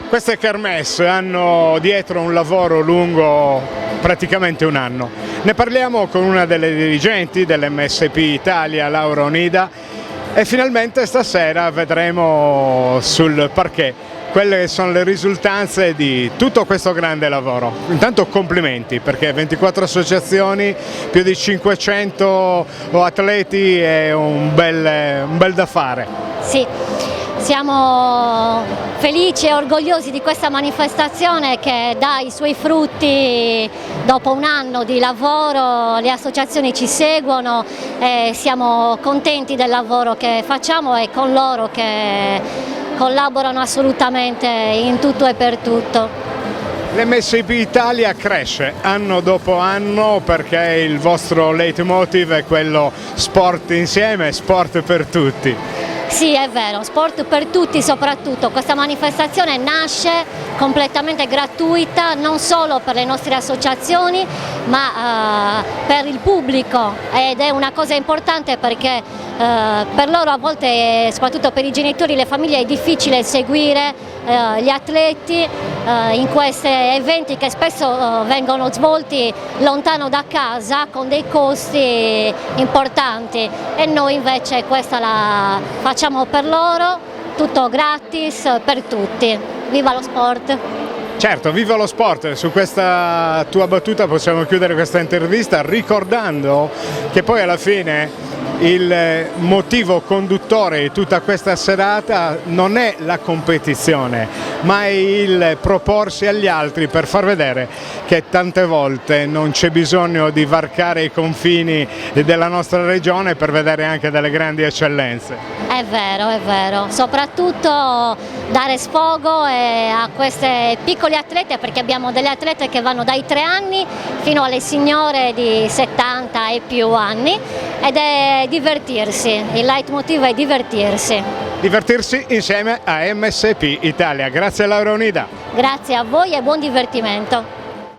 Queste kermesse hanno dietro un lavoro lungo praticamente un anno. Ne parliamo con una delle dirigenti dell'MSP Italia, Laura Onida, e finalmente stasera vedremo sul parquet quelle che sono le risultanze di tutto questo grande lavoro. Intanto complimenti, perché 24 associazioni, più di 500 atleti è un bel da fare. Sì, siamo felici e orgogliosi di questa manifestazione che dà i suoi frutti dopo un anno di lavoro. Le associazioni ci seguono e siamo contenti del lavoro che facciamo e con loro che collaborano assolutamente in tutto e per tutto. L'MSP Italia cresce anno dopo anno perché il vostro leitmotiv è quello sport insieme, sport per tutti. Sì, è vero, sport per tutti soprattutto. Questa manifestazione nasce completamente gratuita non solo per le nostre associazioni ma per il pubblico, ed è una cosa importante perché per loro a volte, soprattutto per i genitori e le famiglie, è difficile seguire gli atleti in questi eventi che spesso vengono svolti lontano da casa con dei costi importanti, e noi invece questa la facciamo per loro, tutto gratis per tutti. Viva lo sport! Certo, viva lo sport! Su questa tua battuta possiamo chiudere questa intervista ricordando che poi alla fine il motivo conduttore di tutta questa serata non è la competizione, ma è il proporsi agli altri per far vedere che tante volte non c'è bisogno di varcare i confini della nostra regione per vedere anche delle grandi eccellenze. È vero, soprattutto dare sfogo a queste piccole atlete, perché abbiamo delle atlete che vanno dai 3 anni fino alle signore di 70 e più anni, ed è divertirsi, il leitmotiv è divertirsi. Divertirsi insieme a MSP Italia. Grazie Laura Onida. Grazie a voi e buon divertimento.